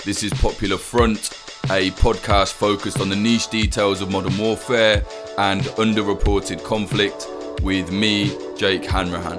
This is Popular Front, a podcast focused on the niche details of modern warfare and underreported conflict with me, Jake Hanrahan.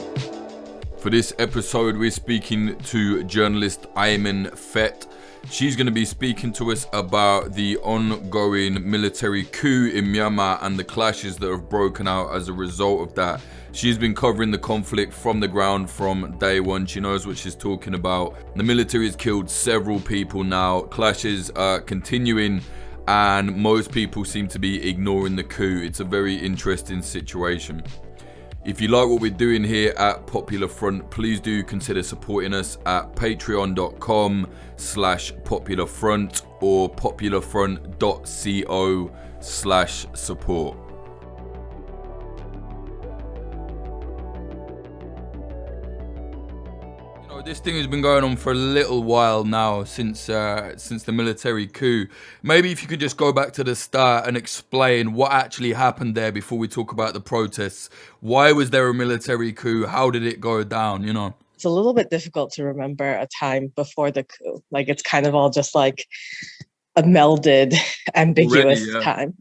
For this episode, we're speaking to journalist Aye Min Thant. She's going to be speaking to us about the ongoing military coup in Myanmar and the clashes that have broken out as a result of that. She's been covering the conflict from the ground from day one. She knows what she's talking about. The military has killed several people now. Clashes are continuing and most people seem to be ignoring the coup. It's a very interesting situation. If you like what we're doing here at Popular Front, please do consider supporting us at patreon.com/popularfront or popularfront.co/support. This thing has been going on for a little while now since the military coup. Maybe if you could just go back to the start and explain what actually happened there before we talk about the protests. Why was there a military coup? How did it go down, It's a little bit difficult to remember a time before the coup. Like, it's kind of all just like a melded, ambiguous time.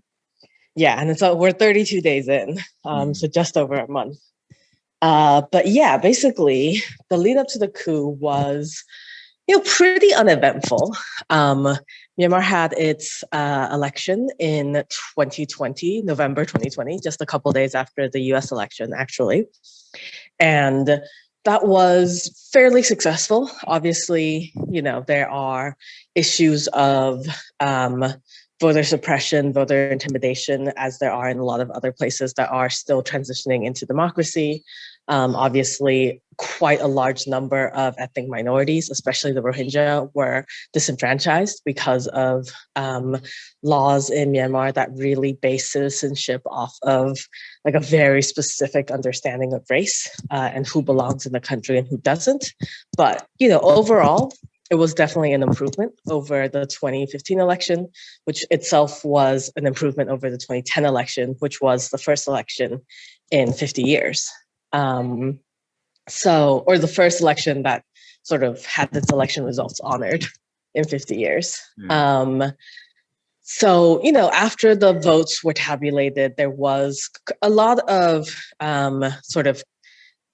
Yeah, and we're 32 days in, so just over a month. But yeah, basically, the lead up to the coup was, pretty uneventful. Myanmar had its election in November 2020, just a couple days after the US election, actually. And that was fairly successful. Obviously, there are issues of voter suppression, voter intimidation, as there are in a lot of other places that are still transitioning into democracy. Obviously, quite a large number of ethnic minorities, especially the Rohingya, were disenfranchised because of laws in Myanmar that really base citizenship off of like a very specific understanding of race and who belongs in the country and who doesn't. But, overall, it was definitely an improvement over the 2015 election, which itself was an improvement over the 2010 election, which was the first election in 50 years. Or the first election that sort of had its election results honored in 50 years. After the votes were tabulated, there was a lot of sort of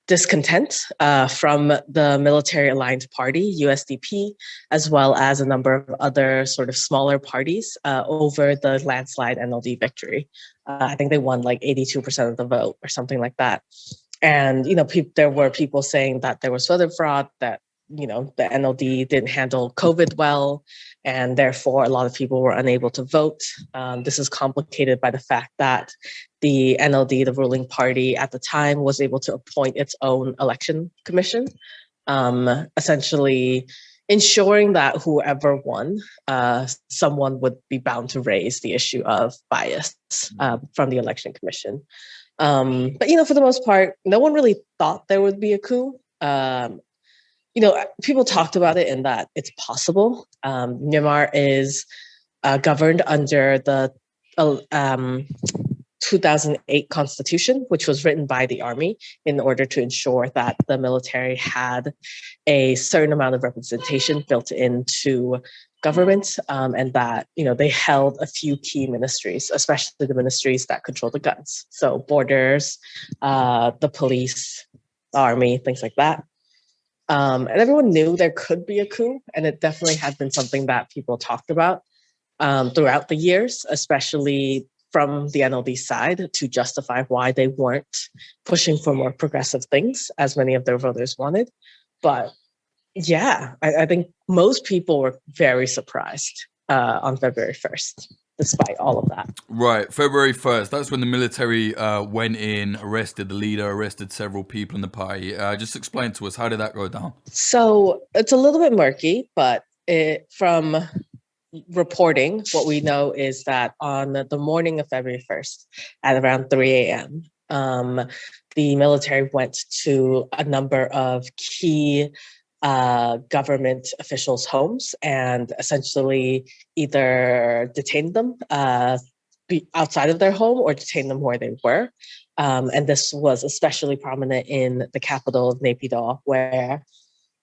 discontent from the military aligned party, USDP, as well as a number of other sort of smaller parties over the landslide NLD victory. I think they won like 82% of the vote or something like that. And, there were people saying that there was voter fraud, that, the NLD didn't handle COVID well, and therefore a lot of people were unable to vote. This is complicated by the fact that the NLD, the ruling party at the time, was able to appoint its own election commission, essentially ensuring that whoever won, someone would be bound to raise the issue of bias from the election commission. But, for the most part, no one really thought there would be a coup. People talked about it in that it's possible. Myanmar is governed under the 2008 constitution, which was written by the army in order to ensure that the military had a certain amount of representation built into government, and that, they held a few key ministries, especially the ministries that control the guns. So borders, the police, the army, things like that. And everyone knew there could be a coup, and it definitely had been something that people talked about throughout the years, especially from the NLD side, to justify why they weren't pushing for more progressive things, as many of their voters wanted. But yeah, I think most people were very surprised on February 1st, despite all of that. Right, February 1st, that's when the military went in, arrested the leader, arrested several people in the party. Just explain to us, how did that go down? So it's a little bit murky, but from reporting, what we know is that on the morning of February 1st at around 3 a.m., the military went to a number of key government officials' homes and essentially either detained them outside of their home or detained them where they were. And this was especially prominent in the capital of Naypyidaw, where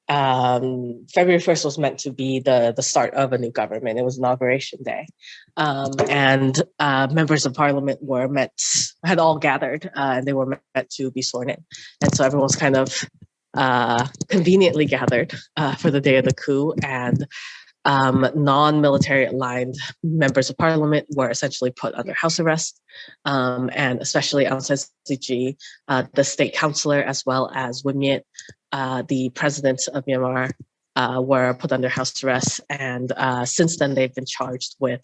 February 1st was meant to be the start of a new government. It was Inauguration Day. And members of parliament had all gathered, and they were meant to be sworn in. And so everyone was kind of conveniently gathered for the day of the coup. And non-military aligned members of parliament were essentially put under house arrest, and especially Aung San Suu Kyi, the state councillor, as well as Win Myint, the president of Myanmar, were put under house arrest. And since then, they've been charged with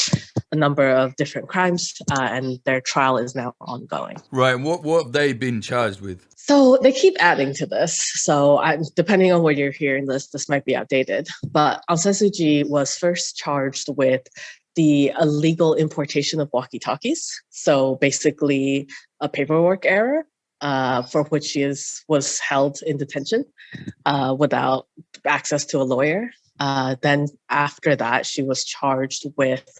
a number of different crimes, and their trial is now ongoing. Right. And what have they been charged with? So they keep adding to this. So depending on where you're hearing this might be outdated. But Aung San Suu Kyi was first charged with the illegal importation of walkie-talkies. So basically a paperwork error for which she was held in detention without access to a lawyer. Then after that, she was charged with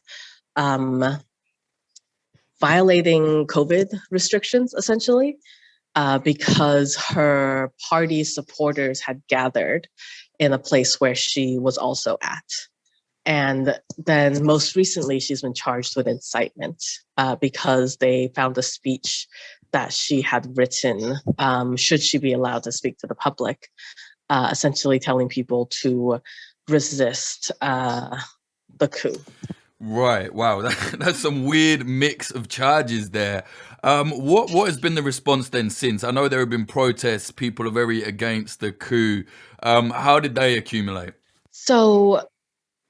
violating COVID restrictions, essentially. Because her party's supporters had gathered in a place where she was also at. And then most recently, she's been charged with incitement because they found a speech that she had written, should she be allowed to speak to the public, essentially telling people to resist the coup. Right. Wow. That's some weird mix of charges there. What has been the response then since? I know there have been protests. People are very against the coup. How did they accumulate? So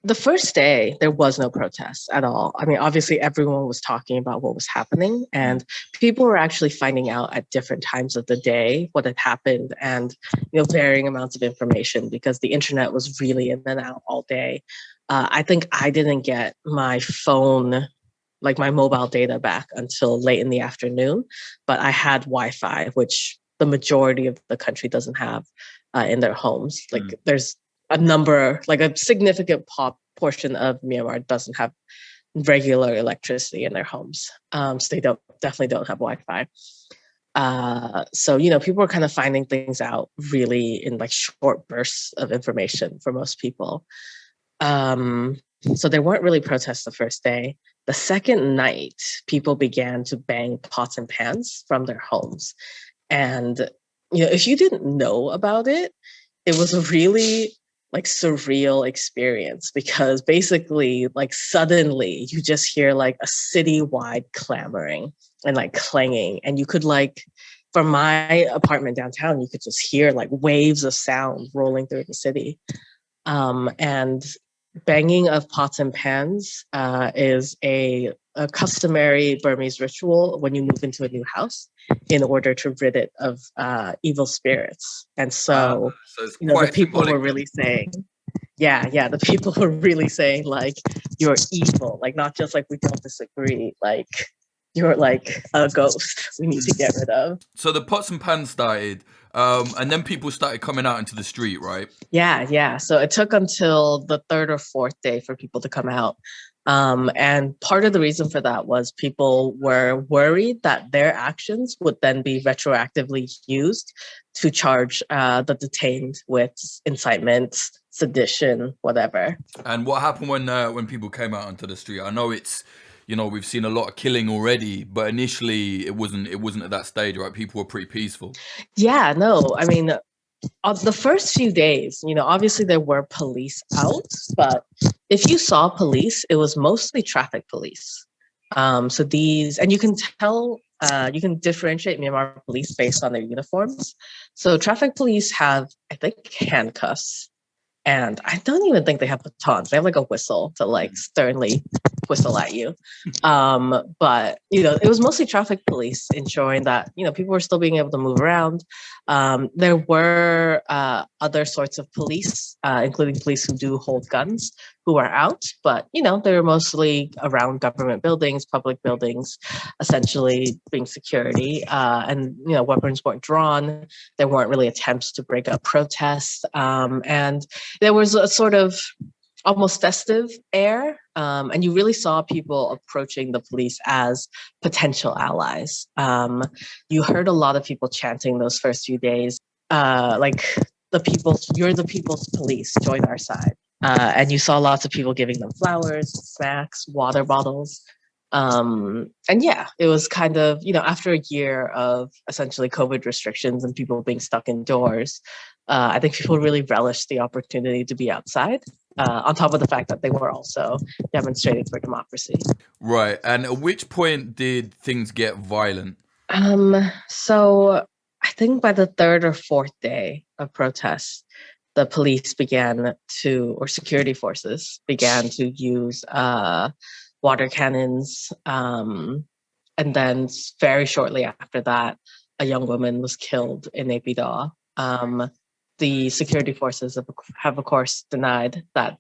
the first day, there was no protests at all. I mean, obviously, everyone was talking about what was happening, and people were actually finding out at different times of the day what had happened, and varying amounts of information because the internet was really in and out all day. I think I didn't get my phone, like my mobile data back until late in the afternoon, but I had Wi-Fi, which the majority of the country doesn't have in their homes. Like there's a significant portion of Myanmar doesn't have regular electricity in their homes. So they definitely don't have Wi-Fi. So, people were kind of finding things out really in like short bursts of information for most people. So there weren't really protests the first day. The second night, people began to bang pots and pans from their homes. And, if you didn't know about it, it was a really like surreal experience because basically like suddenly you just hear like a citywide clamoring and like clanging. And you could from my apartment downtown, you could just hear like waves of sound rolling through the city. And banging of pots and pans is a customary Burmese ritual when you move into a new house in order to rid it of evil spirits. And so the people were really saying, the people were really saying like, you're evil, like not just like we don't disagree, like you're like a ghost we need to get rid of. So the pots and pans started, and then people started coming out into the street, right? Yeah. So it took until the third or fourth day for people to come out. And part of the reason for that was people were worried that their actions would then be retroactively used to charge the detained with incitement, sedition, whatever. And what happened when people came out onto the street? I know it's, we've seen a lot of killing already, but initially it wasn't at that stage, right? People were pretty peaceful. Yeah, no, I mean, the first few days, obviously there were police out, but if you saw police, it was mostly traffic police. So you can tell, you can differentiate Myanmar police based on their uniforms. So traffic police have, I think, handcuffs. And I don't even think they have batons. They have like a whistle to like sternly whistle at you. But, it was mostly traffic police ensuring that, people were still being able to move around. There were other sorts of police, including police who do hold guns, who are out. But, they were mostly around government buildings, public buildings, essentially being security. And, weapons weren't drawn. There weren't really attempts to break up protests. And there was a sort of almost festive air. And you really saw people approaching the police as potential allies. You heard a lot of people chanting those first few days, like you're the people's police, join our side. And you saw lots of people giving them flowers, snacks, water bottles. And yeah, it was kind of, after a year of essentially COVID restrictions and people being stuck indoors, I think people really relished the opportunity to be outside, on top of the fact that they were also demonstrating for democracy. Right. And at which point did things get violent? So I think by the third or fourth day of protests, the police or security forces began to use water cannons. And then very shortly after that, a young woman was killed in Naypyidaw. The security forces have of course denied that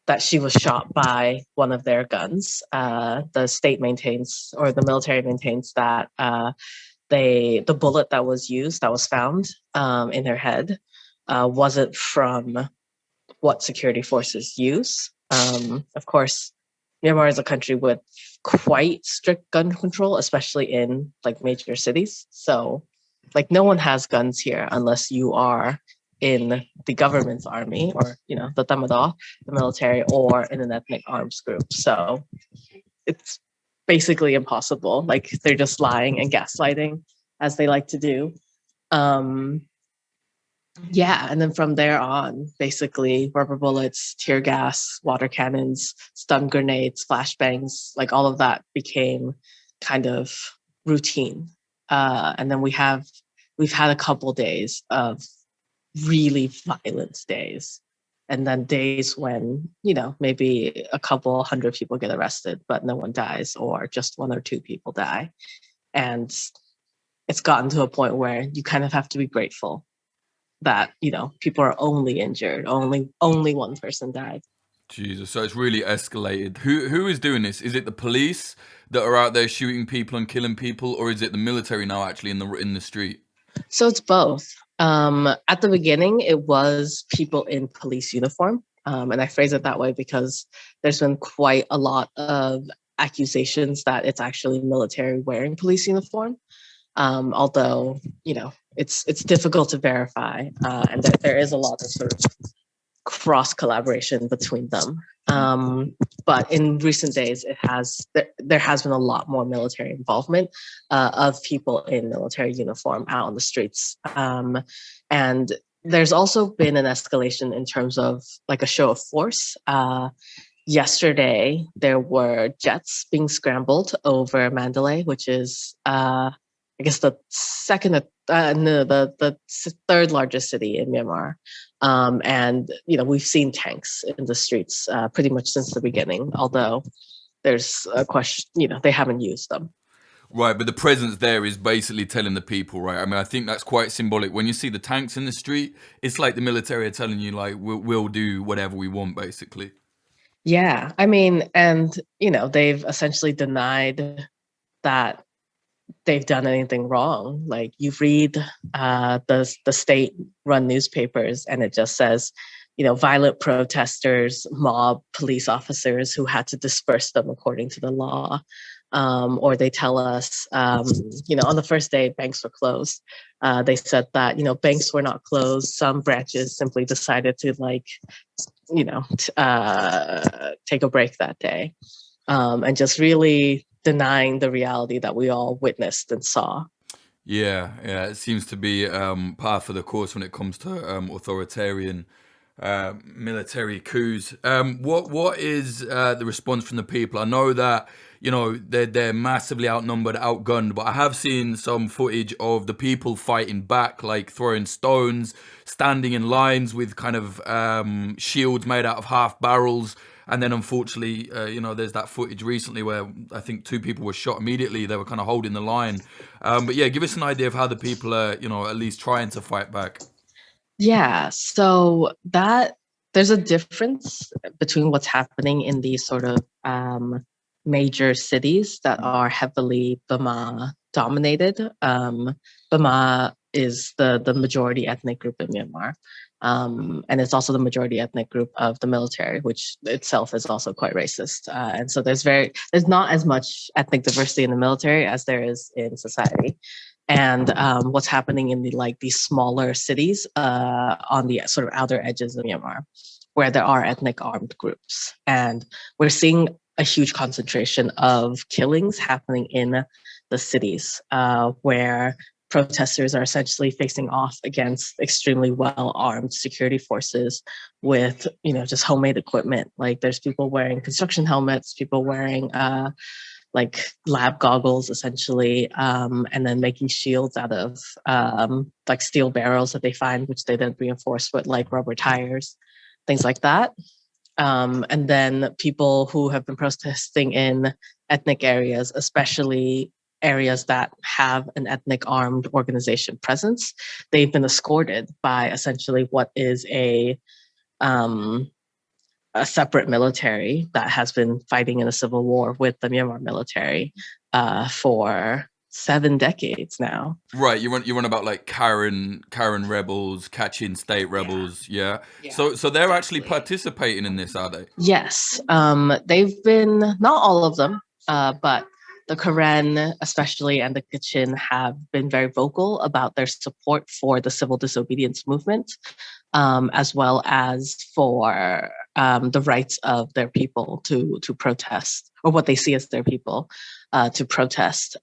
that she was shot by one of their guns. The state maintains, or the military maintains, that the bullet that was found in her head wasn't from what security forces use. Of course, Myanmar is a country with quite strict gun control, especially in like major cities. So like no one has guns here unless you are in the government's army, or the Tamadaw, the military, or in an ethnic arms group. So it's basically impossible. Like they're just lying and gaslighting, as they like to do. Yeah, and then from there on, basically rubber bullets, tear gas, water cannons, stun grenades, flashbangs, like all of that became kind of routine. And then we've had a couple days of really violent days, and then days when maybe a couple hundred people get arrested but no one dies, or just one or two people die. And it's gotten to a point where you kind of have to be grateful that people are only injured, only one person died. Jesus, so it's really escalated. Who is doing this? Is it the police that are out there shooting people and killing people, or is it the military now actually in the street? So it's both. At the beginning, it was people in police uniform. And I phrase it that way because there's been quite a lot of accusations that it's actually military wearing police uniform. Although, it's difficult to verify, and that there is a lot of sort of cross collaboration between them. But in recent days, there has been a lot more military involvement of people in military uniform out on the streets. And there's also been an escalation in terms of like a show of force. Yesterday, there were jets being scrambled over Mandalay, which is, I guess, the third largest city in Myanmar. And, we've seen tanks in the streets pretty much since the beginning, although there's a question, they haven't used them. Right, but the presence there is basically telling the people, right? I mean, I think that's quite symbolic. When you see the tanks in the street, it's like the military are telling you, like, we'll do whatever we want, basically. Yeah, I mean, and, they've essentially denied that they've done anything wrong. Like you read the state-run newspapers, and it just says, violent protesters mob police officers who had to disperse them according to the law. Or they tell us, on the first day banks were closed. They said that banks were not closed. Some branches simply decided to take a break that day, and just really denying the reality that we all witnessed and saw. Yeah, it seems to be par for the course when it comes to authoritarian military coups. What is the response from the people? I know that they're massively outnumbered, outgunned, but I have seen some footage of the people fighting back, like throwing stones, standing in lines with kind of shields made out of half barrels. And then unfortunately, there's that footage recently where I think 2 people were shot immediately. They were kind of holding the line. But yeah, give us an idea of how the people are, at least trying to fight back. Yeah, so there's a difference between what's happening in these sort of major cities that are heavily Bama dominated. Bama is the majority ethnic group in Myanmar. And it's also the majority ethnic group of the military, which itself is also quite racist. And so there's not as much ethnic diversity in the military as there is in society. And what's happening in these smaller cities on the sort of outer edges of Myanmar, where there are ethnic armed groups. And we're seeing a huge concentration of killings happening in the cities, where protesters are essentially facing off against extremely well-armed security forces with, just homemade equipment. Like there's people wearing construction helmets, people wearing like lab goggles, essentially, and then making shields out of like steel barrels that they find, which they then reinforce with like rubber tires, things like that. And then people who have been protesting in ethnic areas, especially areas that have an ethnic armed organization presence, they've been escorted by essentially what is a separate military that has been fighting in a civil war with the Myanmar military for 7 decades now. Right, you want about like Karen rebels, Kachin state rebels, yeah. So they're actually participating in this, are they? Yes, they've been, not all of them, but the Karen especially and the Kachin have been very vocal about their support for the civil disobedience movement, as well as for the rights of their people to protest, or what they see as their people to protest.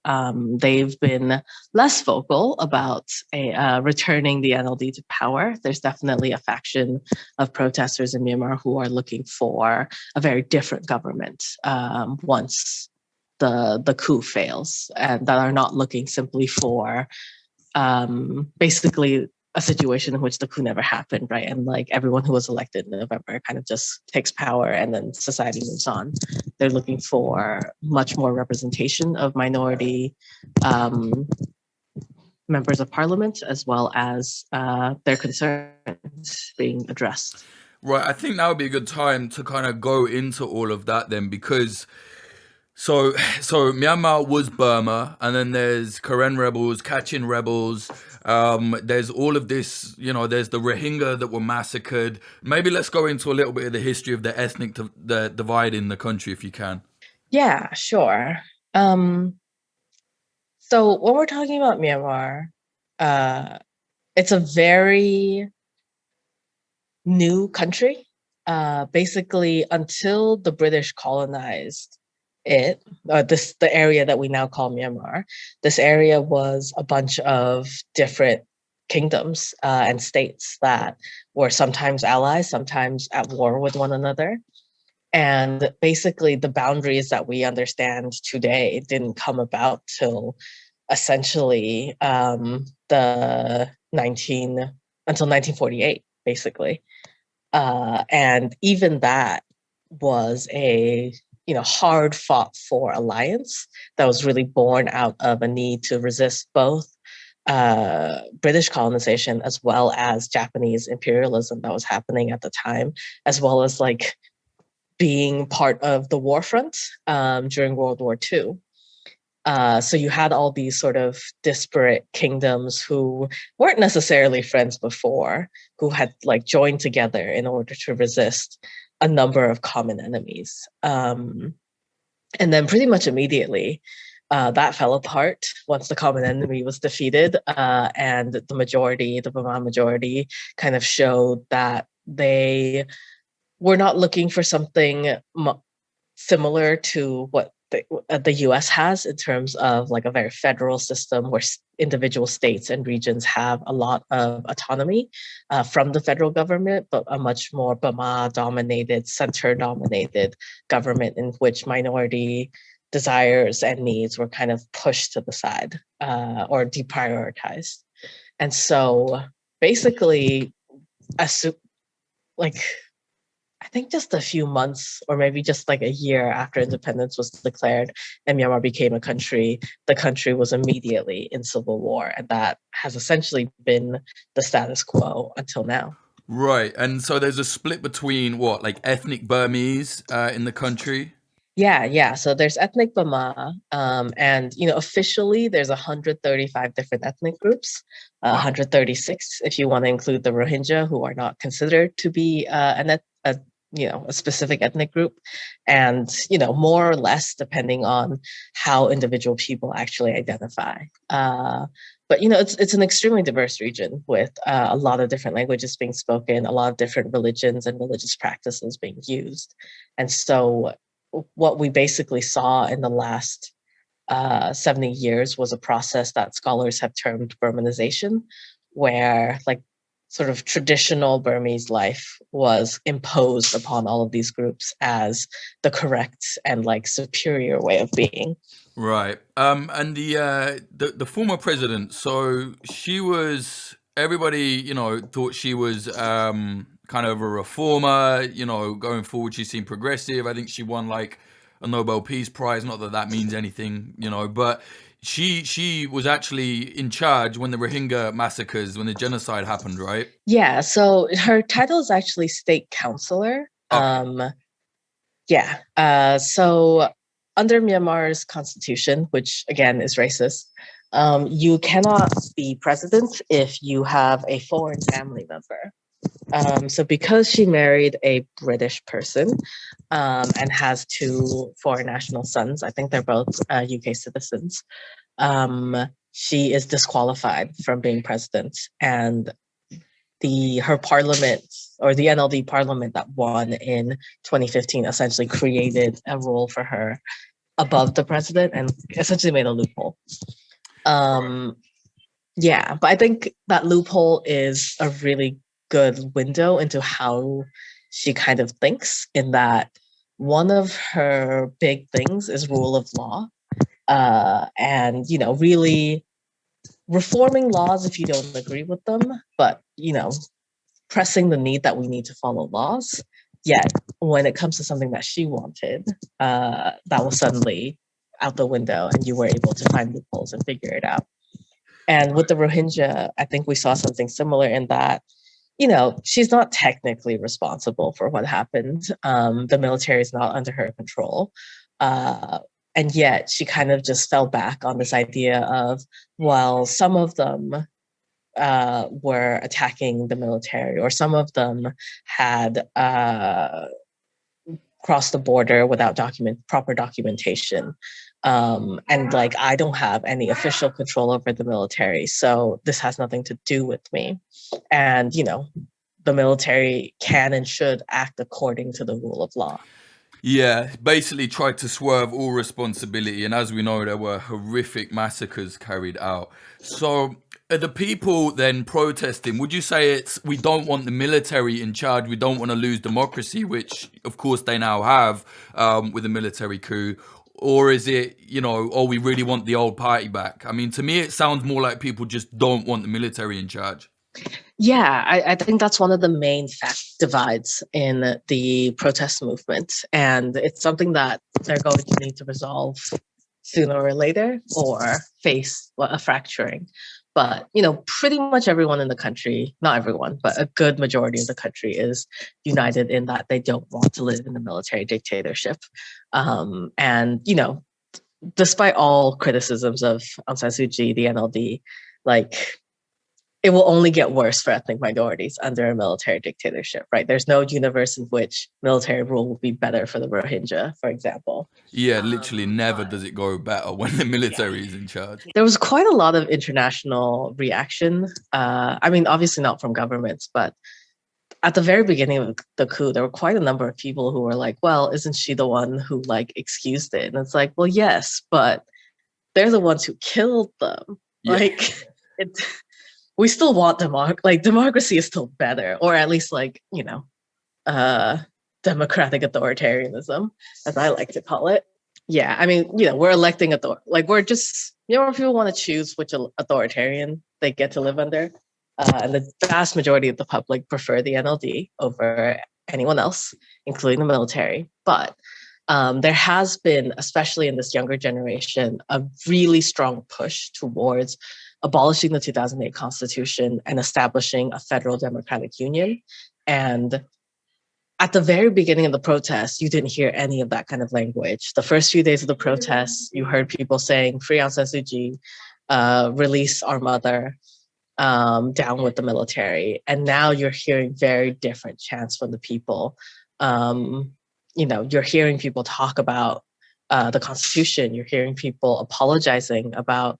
They've been less vocal about returning the NLD to power. There's definitely a faction of protesters in Myanmar who are looking for a very different government once the coup fails, and that are not looking simply for basically a situation in which the coup never happened, right? And like everyone who was elected in November kind of just takes power and then society moves on. They're looking for much more representation of minority members of parliament, as well as their concerns being addressed. Right, I think that would be a good time to kind of go into all of that then, because So Myanmar was Burma, and then there's Karen rebels, Kachin rebels. There's all of this, there's the Rohingya that were massacred. Maybe let's go into a little bit of the history of the ethnic the divide in the country, if you can. Yeah, sure. So when we're talking about Myanmar, it's a very new country. Basically, until the British colonized the area that we now call Myanmar, this area was a bunch of different kingdoms and states that were sometimes allies, sometimes at war with one another. And basically the boundaries that we understand today didn't come about till essentially until 1948, basically. And even that was a hard fought for alliance that was really born out of a need to resist both British colonization as well as Japanese imperialism that was happening at the time, as well as like being part of the war front during World War II. So you had all these sort of disparate kingdoms who weren't necessarily friends before, who had like joined together in order to resist a number of common enemies. And then pretty much immediately, that fell apart once the common enemy was defeated, and the Burma majority, kind of showed that they were not looking for something similar to what the US has in terms of like a very federal system where individual states and regions have a lot of autonomy from the federal government, but a much more Burma-dominated, center-dominated government in which minority desires and needs were kind of pushed to the side or deprioritized. And so basically, I think just a few months or maybe just like a year after independence was declared and Myanmar became a country, the country was immediately in civil war. And that has essentially been the status quo until now. Right. And so there's a split between what, like ethnic Burmese in the country? Yeah. So there's ethnic Burma, and officially there's 135 different ethnic groups, 136 if you want to include the Rohingya, who are not considered to be a specific ethnic group, and more or less depending on how individual people actually identify. But it's an extremely diverse region with a lot of different languages being spoken, a lot of different religions and religious practices being used. And so what we basically saw in the last 70 years was a process that scholars have termed Burmanization, where sort of traditional Burmese life was imposed upon all of these groups as the correct and superior way of being. Right. And the former president, so she was, everybody, thought she was kind of a reformer, going forward she seemed progressive. I think she won a Nobel Peace Prize, not that means anything, but she was actually in charge when the Rohingya massacres, when the genocide happened, right? Yeah, so her title is actually state counselor. Okay. So under Myanmar's constitution, which again is racist, you cannot be president if you have a foreign family member. So because she married a British person and has 2 foreign national sons, I think they're both UK citizens, she is disqualified from being president. And her parliament, or the NLD parliament that won in 2015, essentially created a role for her above the president and essentially made a loophole. Yeah, but I think that loophole is a really good window into how she kind of thinks, in that one of her big things is rule of law, and really reforming laws if you don't agree with them, but pressing the need that we need to follow laws. Yet when it comes to something that she wanted, that was suddenly out the window, and you were able to find loopholes and figure it out. And with the Rohingya, I think we saw something similar in that, she's not technically responsible for what happened. The military is not under her control. And yet she kind of just fell back on this idea of, well, some of them were attacking the military, or some of them had crossed the border without proper documentation. And I don't have any official control over the military, so this has nothing to do with me. And, the military can and should act according to the rule of law. Yeah, basically tried to swerve all responsibility. And as we know, there were horrific massacres carried out. So are the people then protesting, would you say it's, we don't want the military in charge, we don't want to lose democracy, which of course they now have with the military coup? Or is it, we really want the old party back? I mean, to me, it sounds more like people just don't want the military in charge. Yeah, I think that's one of the main divides in the protest movement. And it's something that they're going to need to resolve sooner or later, or face a fracturing. But, pretty much everyone in the country, not everyone, but a good majority of the country is united in that they don't want to live in a military dictatorship. And, despite all criticisms of Aung San Suu Kyi, the NLD, it will only get worse for ethnic minorities under a military dictatorship, right? There's no universe in which military rule will be better for the Rohingya, for example. Yeah, literally never does it go better when the military is in charge. There was quite a lot of international reaction. I mean, obviously not from governments, but at the very beginning of the coup, there were quite a number of people who were like, well, isn't she the one who excused it? And it's like, well, yes, but they're the ones who killed them. Yeah. We still want democracy is still better, or at least democratic authoritarianism, as I like to call it. Yeah, I mean, we're electing we're just, if people want to choose which authoritarian they get to live under, and the vast majority of the public prefer the NLD over anyone else, including the military. But there has been, especially in this younger generation, a really strong push towards abolishing the 2008 Constitution and establishing a federal democratic union. And at the very beginning of the protests, you didn't hear any of that kind of language. The first few days of the protests, you heard people saying, "Free Aung San Suu Kyi, release our mother." down with the military. And now you're hearing very different chants from the people. You're hearing people talk about the Constitution. You're hearing people apologizing about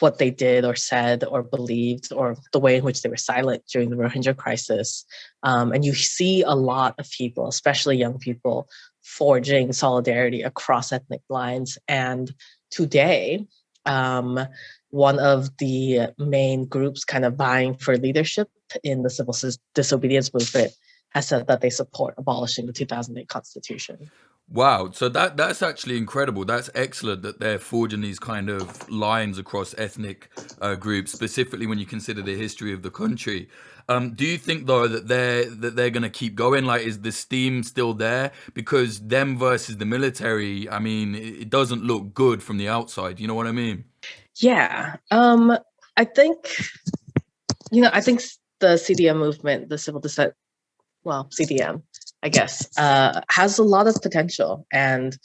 what they did or said or believed, or the way in which they were silent during the Rohingya crisis. And you see a lot of people, especially young people, forging solidarity across ethnic lines. And today, one of the main groups kind of vying for leadership in the civil disobedience movement has said that they support abolishing the 2008 Constitution. Wow, so that's actually incredible. That's excellent that they're forging these kind of lines across ethnic groups, specifically when you consider the history of the country. Do you think though that they're going to keep going? Like, is the steam still there? Because them versus the military, I mean, it doesn't look good from the outside. You know what I mean? Yeah, I think the CDM movement, the civil dissent, CDM, I guess, has a lot of potential. And,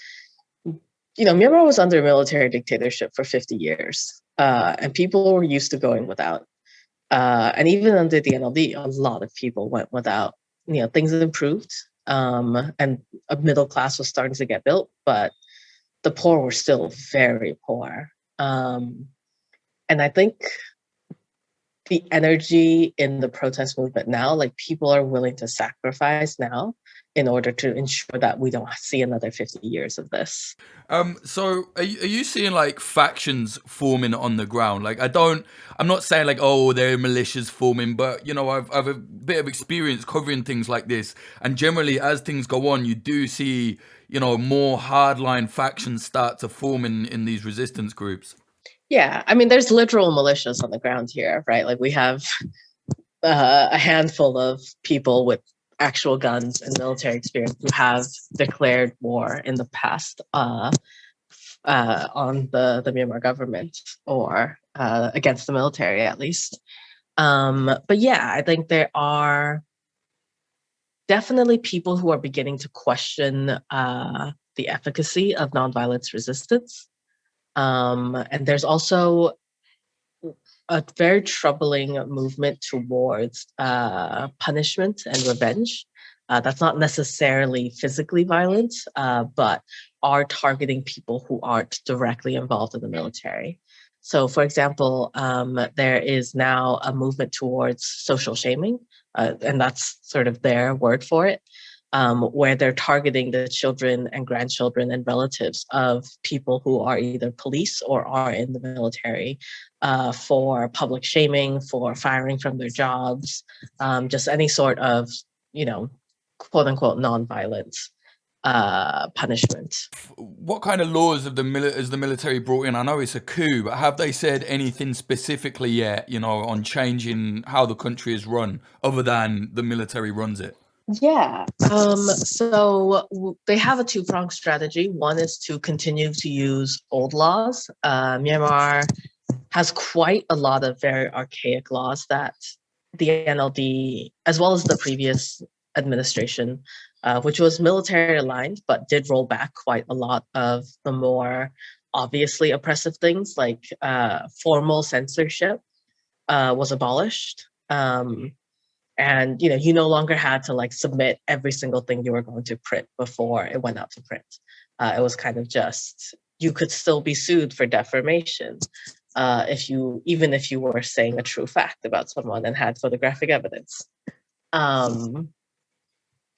Myanmar was under military dictatorship for 50 years, and people were used to going without. And even under the NLD, a lot of people went without. Things improved, and a middle class was starting to get built, but the poor were still very poor. And I think the energy in the protest movement now, like, people are willing to sacrifice now in order to ensure that we don't see another 50 years of this. So are you seeing like factions forming on the ground? Like, I'm not saying like, oh, there are militias forming, but I've a bit of experience covering things like this. And generally as things go on, you do see, more hardline factions start to form in these resistance groups. Yeah, I mean, there's literal militias on the ground here, right? Like, we have a handful of people with actual guns and military experience who have declared war in the past on the Myanmar government, or against the military at least. But yeah, I think there are definitely people who are beginning to question the efficacy of nonviolence resistance. And there's also a very troubling movement towards punishment and revenge. That's not necessarily physically violent, but are targeting people who aren't directly involved in the military. So, for example, there is now a movement towards social shaming, and that's sort of their word for it, where they're targeting the children and grandchildren and relatives of people who are either police or are in the military, for public shaming, for firing from their jobs, just any sort of, quote unquote, non-violence punishment. What kind of laws has the military brought in? I know it's a coup, but have they said anything specifically yet, on changing how the country is run, other than the military runs it? Yeah. So they have a two-pronged strategy. One is to continue to use old laws. Myanmar has quite a lot of very archaic laws that the NLD, as well as the previous administration, which was military aligned, but did roll back quite a lot of the more obviously oppressive things, like formal censorship was abolished. And you no longer had to submit every single thing you were going to print before it went out to print. It was kind of just, you could still be sued for defamation even if you were saying a true fact about someone and had photographic evidence.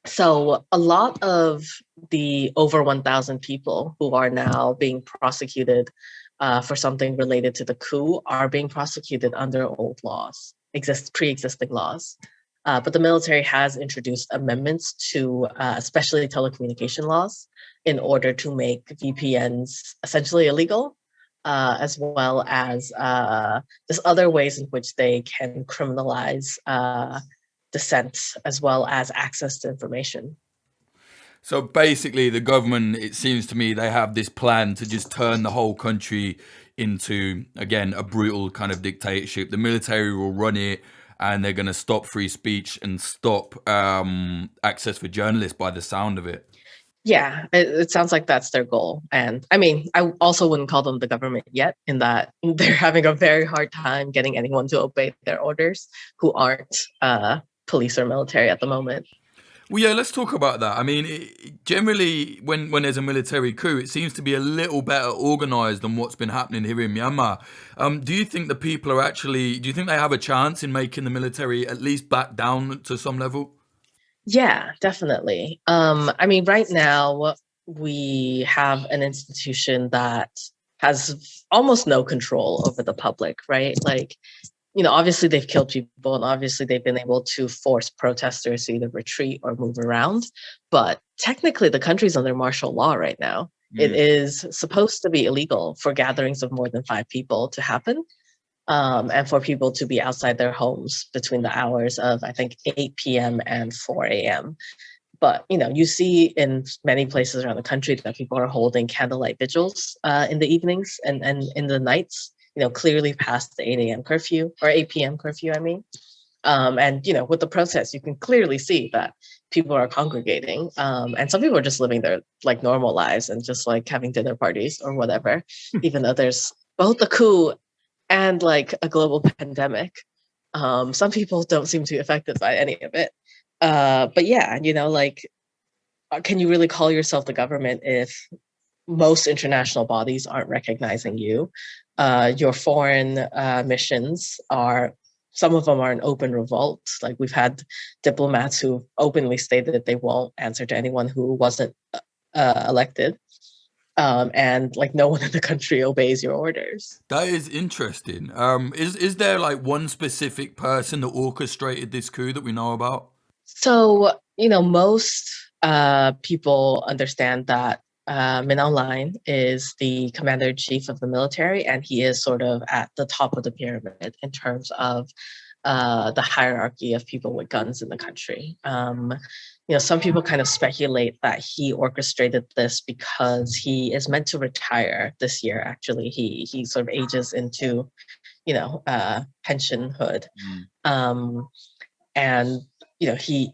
So a lot of the over 1,000 people who are now being prosecuted for something related to the coup are being prosecuted under old laws, pre-existing laws. But the military has introduced amendments to especially telecommunication laws in order to make VPNs essentially illegal, as well as just other ways in which they can criminalize dissent, as well as access to information. So basically, the government, it seems to me, they have this plan to just turn the whole country into, again, a brutal kind of dictatorship. The military will run it, and they're going to stop free speech and stop access for journalists by the sound of it. Yeah, it sounds like that's their goal. And I mean, I also wouldn't call them the government yet, in that they're having a very hard time getting anyone to obey their orders who aren't police or military at the moment. Well, yeah, let's talk about that. I mean, generally, when there's a military coup, it seems to be a little better organized than what's been happening here in Myanmar. Do you think the people are actually, do you think they have a chance in making the military at least back down to some level? Yeah, definitely. I mean, right now we have an institution that has almost no control over the public, right? Like, obviously they've killed people and obviously they've been able to force protesters to either retreat or move around. But technically, the country's under martial law right now. It is supposed to be illegal for gatherings of more than 5 people to happen, and for people to be outside their homes between the hours of, I think, 8 p.m. and 4 a.m. But, you see in many places around the country that people are holding candlelight vigils in the evenings and in the nights, clearly past the 8 a.m. curfew or 8 p.m. curfew, I mean. And, with the protests, you can clearly see that people are congregating. And some people are just living their like normal lives and just like having dinner parties or whatever, even though there's both a coup and like a global pandemic. Some people don't seem to be affected by any of it. But yeah, like, can you really call yourself the government if most international bodies aren't recognizing you? Your foreign missions are, some of them are in open revolt. Like, we've had diplomats who openly stated that they won't answer to anyone who wasn't elected. And like no one in the country obeys your orders. That is interesting. Is there like one specific person that orchestrated this coup that we know about? So, most people understand that Min Aung Hlaing is the commander in chief of the military, and he is sort of at the top of the pyramid in terms of the hierarchy of people with guns in the country. Some people kind of speculate that he orchestrated this because he is meant to retire this year. Actually, he sort of ages into, pensionhood, and he.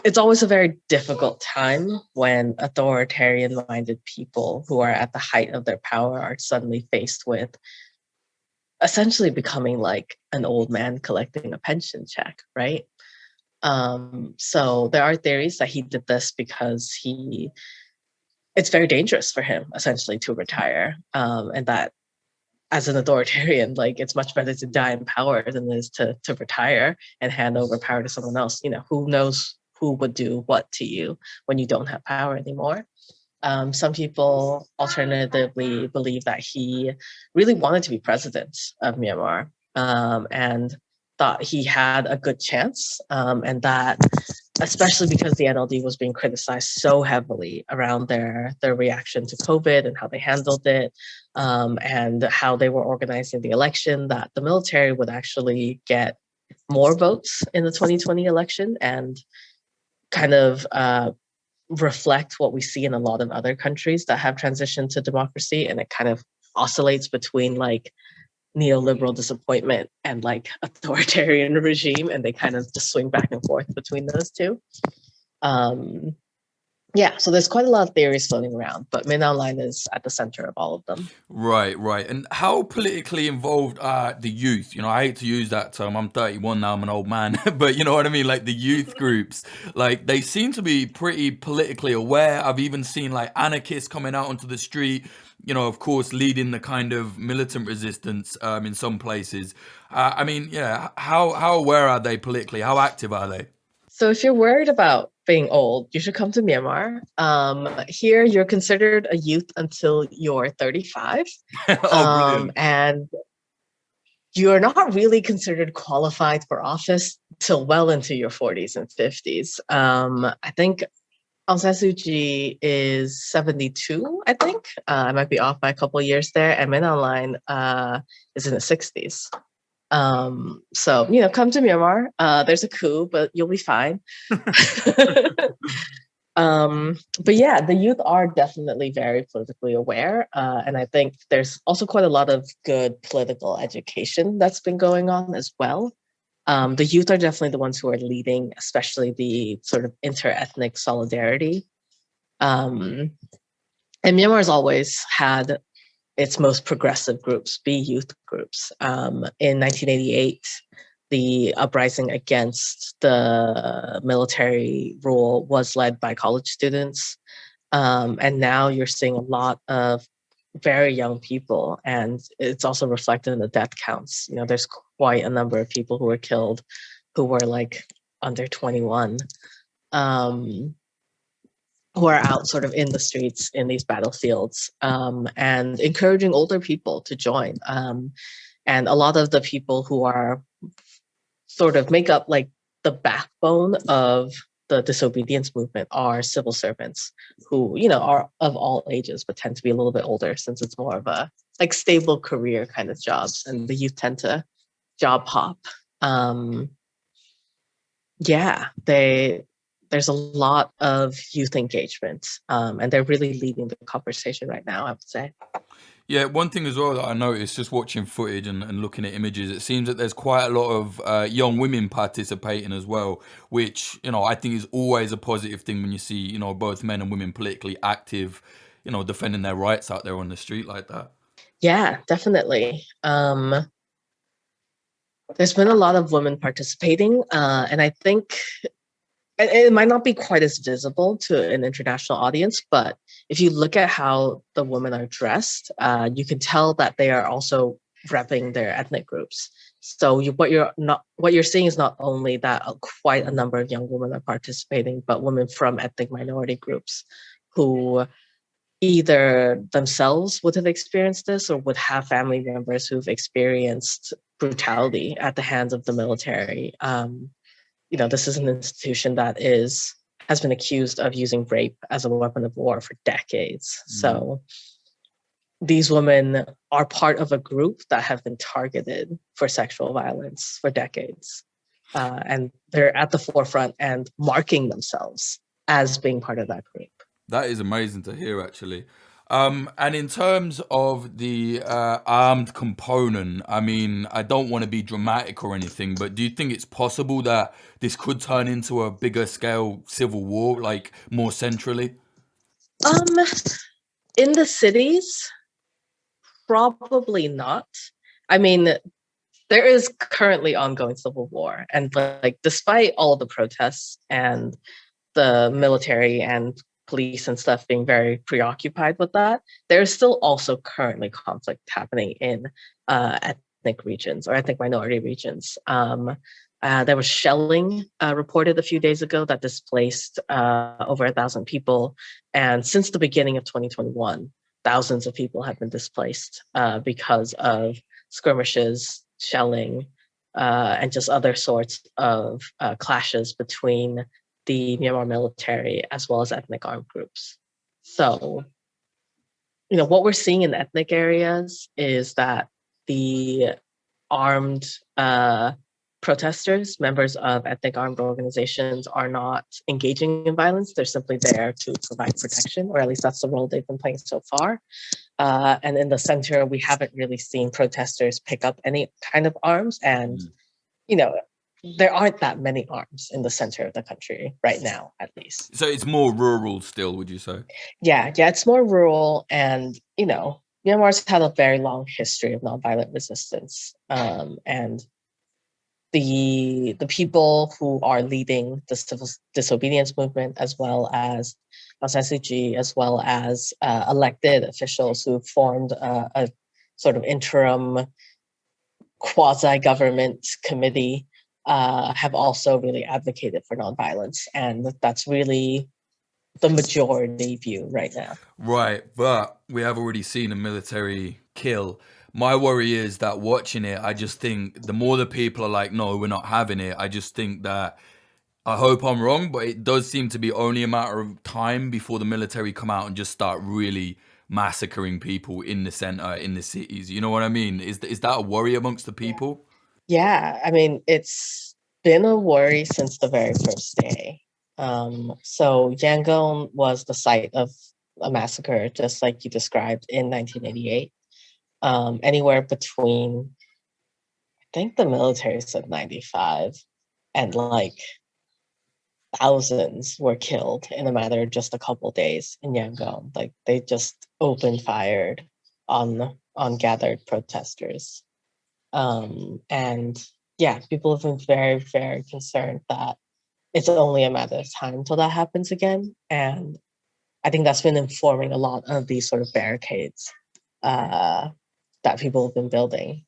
It's always a very difficult time when authoritarian-minded people who are at the height of their power are suddenly faced with essentially becoming like an old man collecting a pension check, right? So there are theories that he did this because it's very dangerous for him essentially to retire, and that as an authoritarian, like, it's much better to die in power than it is to retire and hand over power to someone else. Who knows who would do what to you when you don't have power anymore. Some people alternatively believe that he really wanted to be president of Myanmar, and thought he had a good chance, and that especially because the NLD was being criticized so heavily around their reaction to COVID and how they handled it, and how they were organizing the election, that the military would actually get more votes in the 2020 election and kind of reflect what we see in a lot of other countries that have transitioned to democracy. And it kind of oscillates between like neoliberal disappointment and like authoritarian regime, and they kind of just swing back and forth between those two. Yeah, so there's quite a lot of theories floating around, but Min Aung Hlaing is at the center of all of them. Right, right. And how politically involved are the youth? I hate to use that term. I'm 31 now, I'm an old man, but you know what I mean? Like the youth groups, like they seem to be pretty politically aware. I've even seen like anarchists coming out onto the street, of course, leading the kind of militant resistance in some places. I mean, yeah, how aware are they politically? How active are they? So if you're worried about being old, you should come to Myanmar. Here, you're considered a youth until you're 35. Oh, and you're not really considered qualified for office till well into your 40s and 50s. I think Aung San Suu Kyi is 72, I think. I might be off by a couple of years there. And Min Aung Hlaing is in the 60s. So, come to Myanmar. There's a coup, but you'll be fine. But yeah, the youth are definitely very politically aware. And I think there's also quite a lot of good political education that's been going on as well. The youth are definitely the ones who are leading, especially the sort of inter-ethnic solidarity. And Myanmar has always had its most progressive groups be youth groups. In 1988, the uprising against the military rule was led by college students. And now you're seeing a lot of very young people, and it's also reflected in the death counts. There's quite a number of people who were killed who were like under 21, who are out sort of in the streets in these battlefields, and encouraging older people to join. And a lot of the people who are sort of make up like the backbone of the disobedience movement are civil servants who, are of all ages, but tend to be a little bit older since it's more of a like stable career kind of jobs. And the youth tend to job hop. There's a lot of youth engagement, and they're really leading the conversation right now, I would say. Yeah, one thing as well that I noticed just watching footage and looking at images, it seems that there's quite a lot of young women participating as well, which, I think is always a positive thing when you see, both men and women politically active, defending their rights out there on the street like that. Yeah, definitely. There's been a lot of women participating, and I think it might not be quite as visible to an international audience, but if you look at how the women are dressed, you can tell that they are also repping their ethnic groups. So what you're seeing is not only that quite a number of young women are participating, but women from ethnic minority groups who either themselves would have experienced this or would have family members who've experienced brutality at the hands of the military. This is an institution that has been accused of using rape as a weapon of war for decades. So these women are part of a group that have been targeted for sexual violence for decades. And they're at the forefront and marking themselves as being part of that group. That is amazing to hear, actually. And in terms of the armed component, I mean, I don't want to be dramatic or anything, but do you think it's possible that this could turn into a bigger scale civil war, like more centrally? In the cities, probably not. I mean, there is currently ongoing civil war, and like despite all of the protests and the military and police and stuff being very preoccupied with that, there's still also currently conflict happening in ethnic regions or ethnic minority regions. There was shelling reported a few days ago that displaced over 1,000 people. And since the beginning of 2021, thousands of people have been displaced because of skirmishes, shelling, and just other sorts of clashes between the Myanmar military as well as ethnic armed groups. So, what we're seeing in ethnic areas is that the armed protesters, members of ethnic armed organizations, are not engaging in violence. They're simply there to provide protection, or at least that's the role they've been playing so far. And in the center, we haven't really seen protesters pick up any kind of arms. And, there aren't that many arms in the center of the country right now, at least. So it's more rural still, would you say? Yeah, it's more rural. And, Myanmar's had a very long history of nonviolent resistance. And the people who are leading the civil disobedience movement, as well as SCG, as well as elected officials who formed a sort of interim quasi-government committee, have also really advocated for nonviolence. And that's really the majority view right now. Right, but we have already seen a military kill. My worry is that watching it, I just think the more the people are like, no, we're not having it, I just think that, I hope I'm wrong, but it does seem to be only a matter of time before the military come out and just start really massacring people in the center, in the cities. You know what I mean? Is that a worry amongst the people? Yeah, I mean, it's been a worry since the very first day. So Yangon was the site of a massacre, just like you described, in 1988. Anywhere between, I think the military said 95, and like thousands were killed in a matter of just a couple days in Yangon. Like they just opened fired on gathered protesters. And yeah, people have been very, very concerned that it's only a matter of time until that happens again. And I think that's been informing a lot of these sort of barricades that people have been building.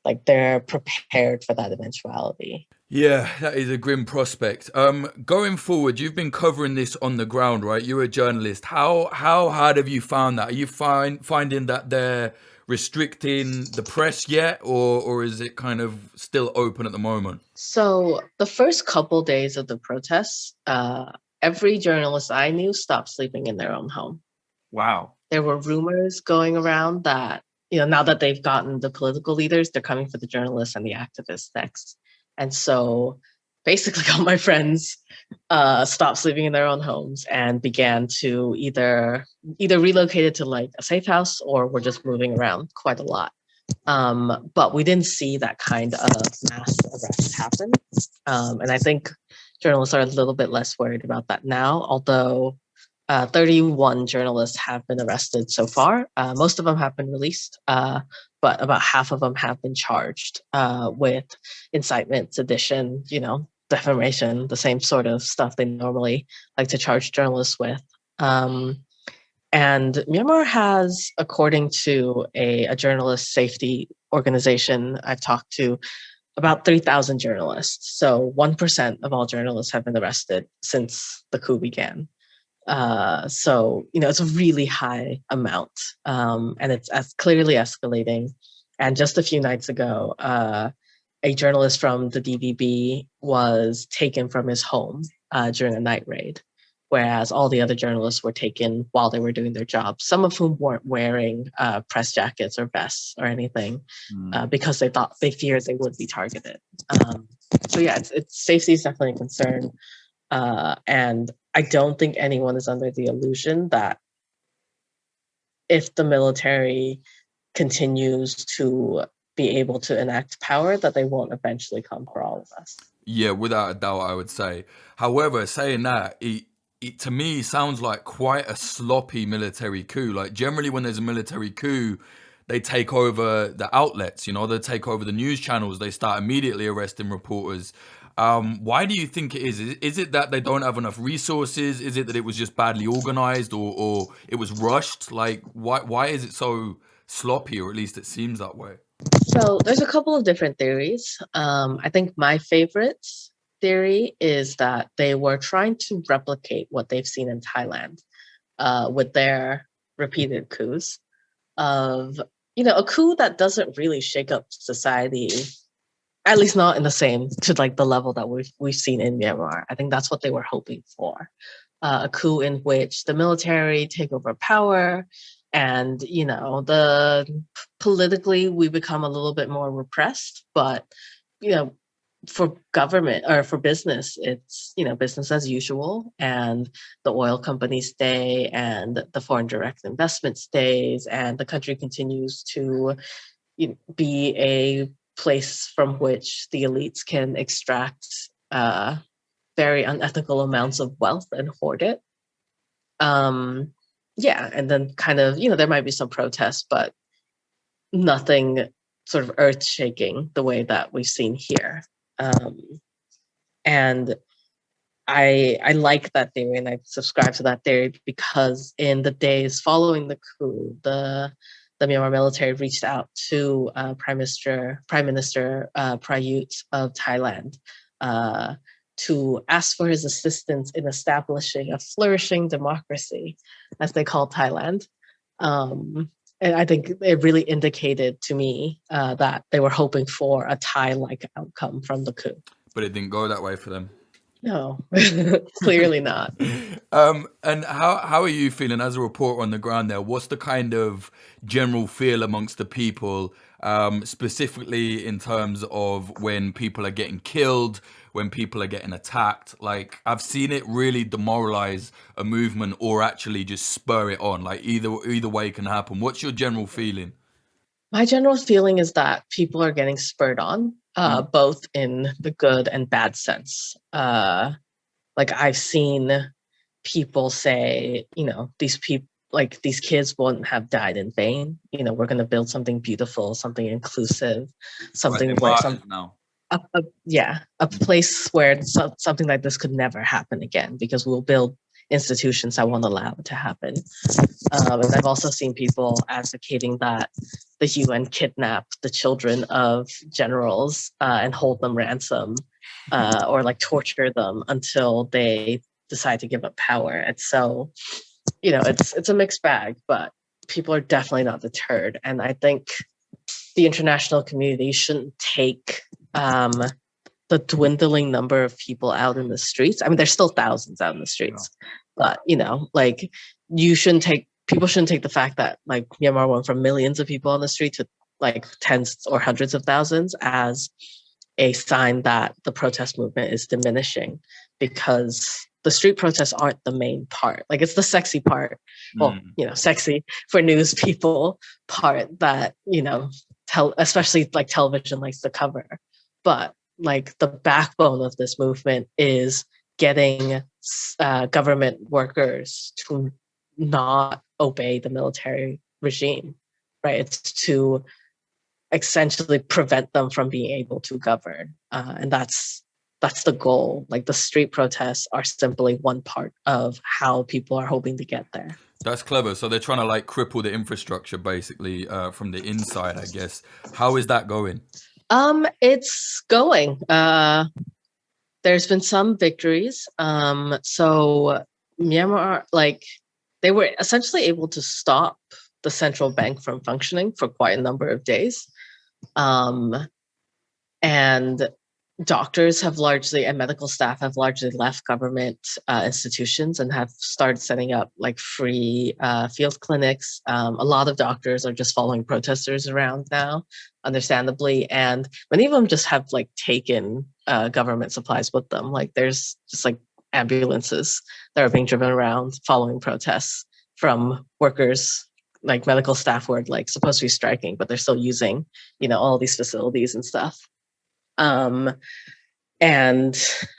Like they're prepared for that eventuality. Yeah, that is a grim prospect. Going forward, you've been covering this on the ground, right? You're a journalist. How hard have you found that? Are you finding that they're restricting the press yet, or is it kind of still open at the moment? So the first couple days of the protests, every journalist I knew stopped sleeping in their own home. Wow. There were rumors going around that, now that they've gotten the political leaders, they're coming for the journalists and the activists next. And so basically all my friends stopped sleeping in their own homes and began to either relocated to like a safe house or were just moving around quite a lot. But we didn't see that kind of mass arrest happen. And I think journalists are a little bit less worried about that now, although 31 journalists have been arrested so far. Most of them have been released, but about half of them have been charged with incitement, sedition, defamation, the same sort of stuff they normally like to charge journalists with. And Myanmar has, according to a journalist safety organization I've talked to, about 3,000 journalists. So 1% of all journalists have been arrested since the coup began. So, it's a really high amount, and it's clearly escalating. And just a few nights ago, a journalist from the DVB was taken from his home during a night raid, whereas all the other journalists were taken while they were doing their jobs, some of whom weren't wearing press jackets or vests or anything because they feared they would be targeted. So yeah, it's safety is definitely a concern. And I don't think anyone is under the illusion that if the military continues to be able to enact power, that they won't eventually come for all of us. Yeah, without a doubt, I would say. However, saying that, it to me sounds like quite a sloppy military coup. Like generally when there's a military coup, they take over the outlets, they take over the news channels, they start immediately arresting reporters. Why do you think it is? Is it that they don't have enough resources? Is it that it was just badly organized or it was rushed? Like, why is it so sloppy, or at least it seems that way? So there's a couple of different theories. I think my favorite theory is that they were trying to replicate what they've seen in Thailand with their repeated coups of, a coup that doesn't really shake up society, at least not in the same to like the level that we've seen in Myanmar. I think that's what they were hoping for. A coup in which the military take over power and, the politically we become a little bit more repressed, but, for government or for business, it's, business as usual, and the oil companies stay and the foreign direct investment stays and the country continues to be a place from which the elites can extract very unethical amounts of wealth and hoard it. Yeah, and then kind of, there might be some protests, but nothing sort of earth-shaking the way that we've seen here. And I like that theory, and I subscribe to that theory because in the days following the coup, the Myanmar military reached out to Prime Minister Prayut of Thailand to ask for his assistance in establishing a flourishing democracy, as they call Thailand. And I think it really indicated to me that they were hoping for a Thai-like outcome from the coup. But it didn't go that way for them. No, clearly not. And how are you feeling as a reporter on the ground there? What's the kind of general feel amongst the people, specifically in terms of when people are getting killed, when people are getting attacked? Like, I've seen it really demoralize a movement or actually just spur it on. Like either way can happen. What's your general feeling? My general feeling is that people are getting spurred on, both in the good and bad sense. Like I've seen people say, these kids wouldn't have died in vain. We're going to build something beautiful, something inclusive, something where a place where something like this could never happen again, because we'll build institutions that won't allow it to happen. And I've also seen people advocating that the UN kidnap the children of generals and hold them ransom, or like torture them until they decide to give up power. And so, it's a mixed bag, but people are definitely not deterred. And I think the international community shouldn't take the dwindling number of people out in the streets. I mean, there's still thousands out in the streets, but people shouldn't take the fact that like Myanmar went from millions of people on the street to like tens or hundreds of thousands as a sign that the protest movement is diminishing, because the street protests aren't the main part. Like it's the sexy part, sexy for news people part that, especially like television likes to cover. But like the backbone of this movement is getting government workers to not obey the military regime, right? It's to essentially prevent them from being able to govern, and that's the goal. Like the street protests are simply one part of how people are hoping to get there. That's clever. So they're trying to like cripple the infrastructure basically from the inside, I guess. How is that going? It's going. There's been some victories. So Myanmar, like they were essentially able to stop the central bank from functioning for quite a number of days. And doctors have largely, and medical staff have largely left government institutions and have started setting up like free field clinics. A lot of doctors are just following protesters around now, understandably. And many of them just have like taken government supplies with them. Like there's just like ambulances that are being driven around following protests from workers, like medical staff who are like supposed to be striking, but they're still using, all these facilities and stuff. And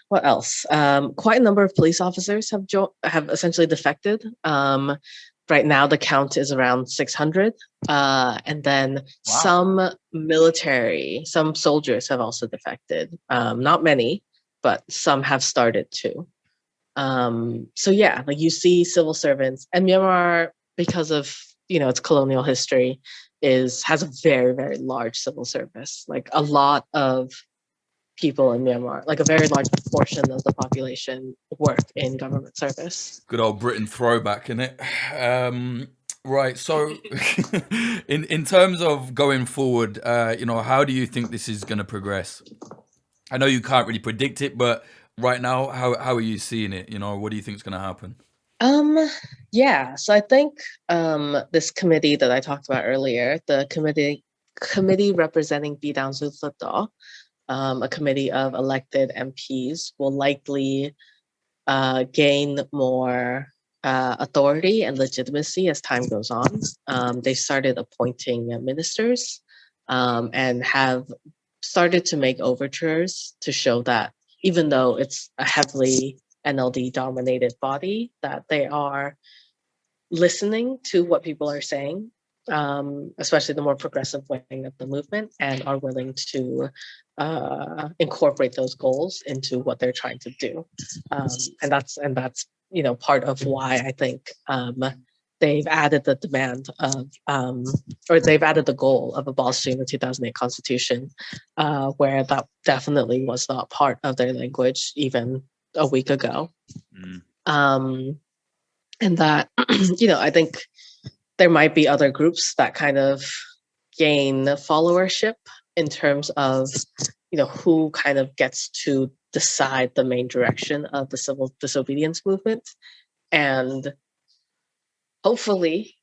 what else? Quite a number of police officers have essentially defected. Right now, the count is around 600. And then some soldiers have also defected. Not many, but some have started to. So yeah, like you see civil servants, and Myanmar, because of its colonial history, has a very, very large civil service. Like a lot of people in Myanmar, like a very large portion of the population, work in government service. Good old Britain throwback, innit? Right. So, in terms of going forward, how do you think this is going to progress? I know you can't really predict it, but right now, how are you seeing it? What do you think is going to happen? Yeah. So I think this committee that I talked about earlier, the committee representing Bidang Zulfata, a committee of elected MPs, will likely gain more authority and legitimacy as time goes on. They started appointing ministers and have started to make overtures to show that even though it's a heavily NLD-dominated body, that they are listening to what people are saying, especially the more progressive wing of the movement, and are willing to incorporate those goals into what they're trying to do. And that's part of why I think they've added the demand of, or they've added the goal of abolishing the 2008 Constitution, where that definitely was not part of their language even a week ago. And that, I think there might be other groups that kind of gain followership in terms of, who kind of gets to decide the main direction of the civil disobedience movement. And hopefully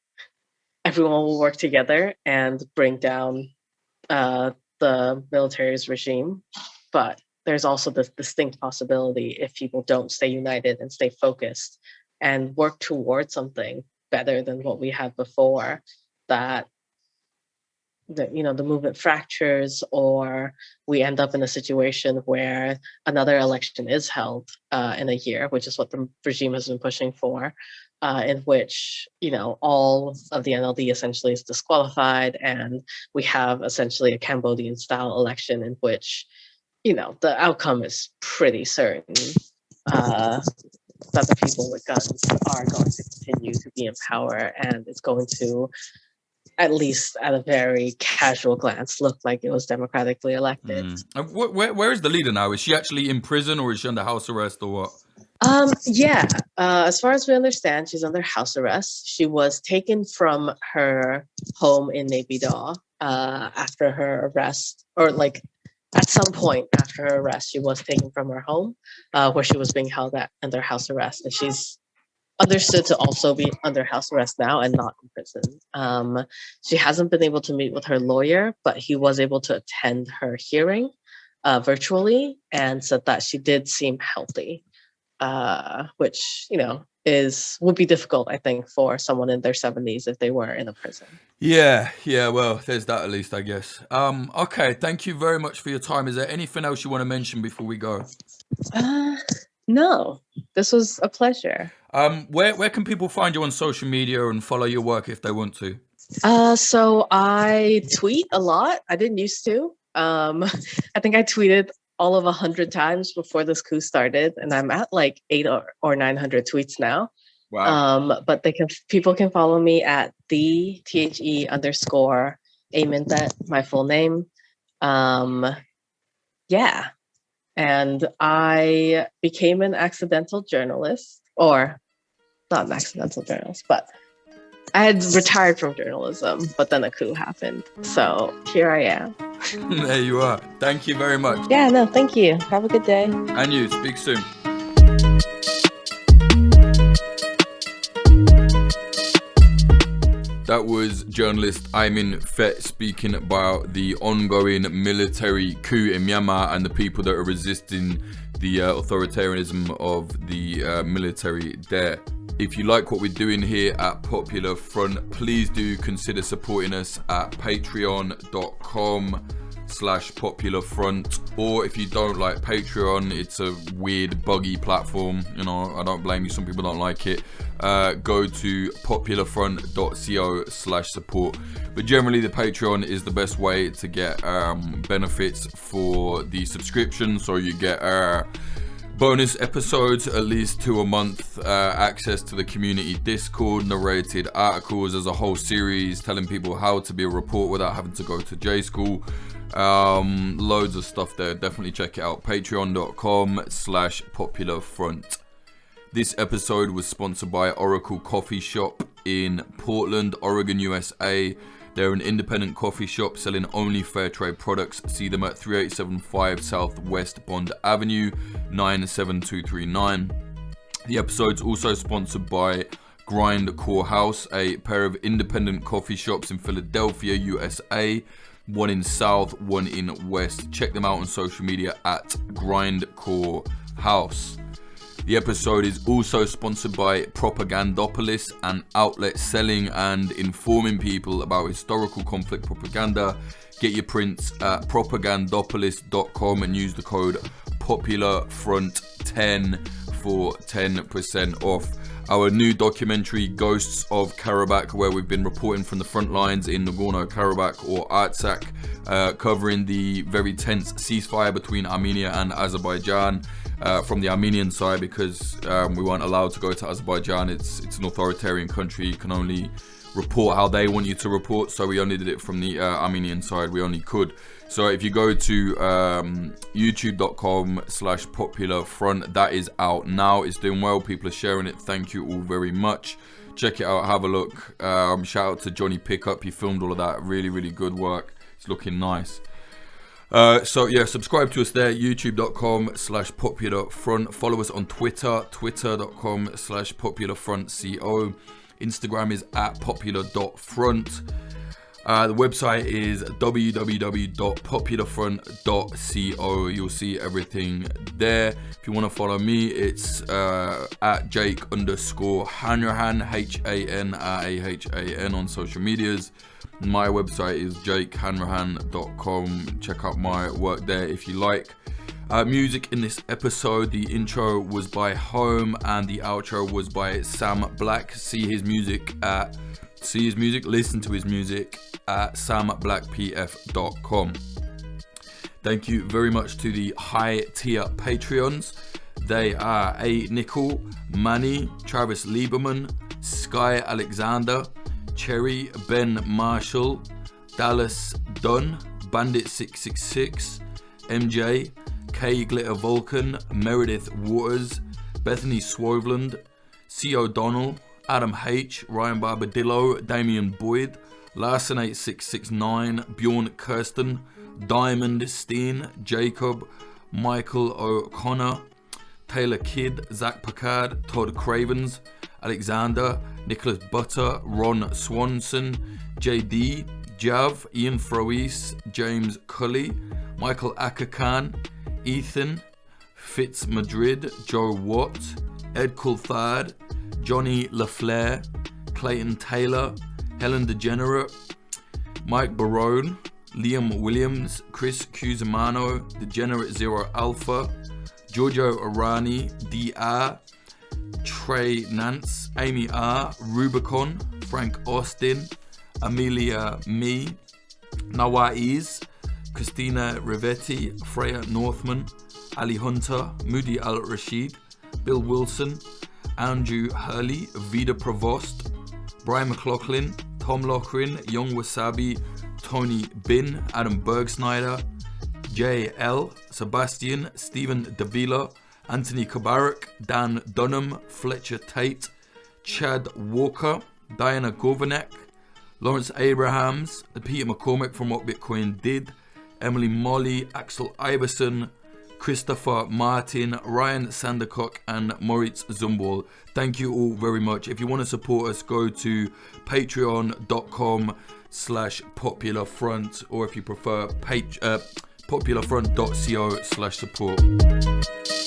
everyone will work together and bring down the military's regime. But there's also this distinct possibility, if people don't stay united and stay focused and work towards something better than what we had before, that the movement fractures, or we end up in a situation where another election is held in a year, which is what the regime has been pushing for, in which all of the NLD essentially is disqualified, and we have essentially a Cambodian style election in which the outcome is pretty certain, that the people with guns are going to continue to be in power, and it's going to, at least at a very casual glance, look like it was democratically elected. Where is the leader now? Is she actually in prison, or is she under house arrest, or what? As far as we understand, she's under house arrest. She was taken from her home in Naypyidaw after her arrest, or like at some point after her arrest, she was taken from her home, where she was being held under house arrest, and she's understood to also be under house arrest now and not in prison. She hasn't been able to meet with her lawyer, but he was able to attend her hearing virtually and said that she did seem healthy, which would be difficult, I think, for someone in their 70s if they were in a prison. Yeah, well, there's that at least, I guess. Okay, thank you very much for your time. Is there anything else you want to mention before we go? No, this was a pleasure. Where can people find you on social media and follow your work if they want to? So I tweet a lot. I didn't used to. I think I tweeted all of 100 times before this coup started, and I'm at like 800 or 900 tweets now. Wow. But people can follow me at _Aye Min Thant, my full name. Yeah. And I became an accidental journalist, or not an accidental journalist, but I had retired from journalism, but then a coup happened. So here I am. There you are. Thank you very much. Yeah, no, thank you. Have a good day. And you. Speak soon. That was journalist Aye Min Thant speaking about the ongoing military coup in Myanmar and the people that are resisting the authoritarianism of the military there. If you like what we're doing here at Popular Front, please do consider supporting us at patreon.com/popularfront. Or if you don't like Patreon, it's a weird, buggy platform. I don't blame you. Some people don't like it. Go to popularfront.co/support. But generally, the Patreon is the best way to get benefits for the subscription. So you get bonus episodes, at least 2 a month, access to the community Discord, narrated articles. There's a whole series telling people how to be a reporter without having to go to J school. Loads of stuff there. Definitely check it out. Patreon.com/popularfront. This episode was sponsored by Oracle Coffee Shop in Portland, Oregon, USA. They're an independent coffee shop selling only fair trade products. See them at 3875 Southwest Bond Avenue, 97239. The episode's also sponsored by Grindcore House, a pair of independent coffee shops in Philadelphia, USA. One in South, one in West. Check them out on social media at Grindcore House. The episode is also sponsored by Propagandopolis, an outlet selling and informing people about historical conflict propaganda. Get your prints at propagandopolis.com and use the code POPULARFRONT10 for 10% off. Our new documentary, Ghosts of Karabakh, where we've been reporting from the front lines in Nagorno-Karabakh or Artsakh, covering the very tense ceasefire between Armenia and Azerbaijan. From the Armenian side, because we weren't allowed to go to Azerbaijan. It's an authoritarian country. You can only report how they want you to report. So we only did it from the Armenian side. We only could. So if you go to youtube.com/popularfront, that is out now. It's doing well. People are sharing it. Thank you all very much. Check it out. Have a look. Shout out to Johnny Pickup. He filmed all of that. Really, really good work. It's looking nice. Subscribe to us there, youtube.com/popularfront. Follow us on Twitter, twitter.com/popularfrontco. Instagram is @popular.front. The website is www.popularfront.co. You'll see everything there. If you want to follow me, it's at Jake_Hanrahan, HANRAHAN on social medias. My website is jakehanrahan.com. Check out my work there if you like. Music in this episode, the intro was by Home and the outro was by Sam Black. Listen to his music at samblackpf.com. Thank you very much to the high tier Patreons. They are A. Nickel, Manny, Travis Lieberman, Sky Alexander, Cherry, Ben Marshall, Dallas Dunn, Bandit 666, MJ, K Glitter Vulcan, Meredith Waters, Bethany Swoveland, C. O'Donnell, Adam H, Ryan Barbadillo, Damian Boyd, Larson 8669, Bjorn Kirsten, Diamond Steen, Jacob, Michael O'Connor, Taylor Kidd, Zach Packard, Todd Cravens, Alexander, Nicholas Butter, Ron Swanson, JD, Jav, Ian Froese, James Cully, Michael Akakan, Ethan, Fitz Madrid, Joe Watt, Ed Coulthard, Johnny LaFleur, Clayton Taylor, Helen Degenerate, Mike Barone, Liam Williams, Chris Cusimano, Degenerate Zero Alpha, Giorgio Arani, DR, Trey Nance, Amy R, Rubicon, Frank Austin, Amelia Me, Nawaiz, Christina Rivetti, Freya Northman, Ali Hunter, Moody Al Rashid, Bill Wilson, Andrew Hurley, Vida Provost, Brian McLaughlin, Tom Lochrin, Young Wasabi, Tony Bin, Adam Bergsnyder, J.L., Sebastian, Stephen Davila, Anthony Kabarak, Dan Dunham, Fletcher Tate, Chad Walker, Diana Gorvanek, Lawrence Abrahams, Peter McCormick from What Bitcoin Did, Emily Molly, Axel Iverson, Christopher Martin, Ryan Sandercock, and Moritz Zumbal. Thank you all very much. If you want to support us, go to patreon.com/popularfront, or if you prefer, popularfront.co/support.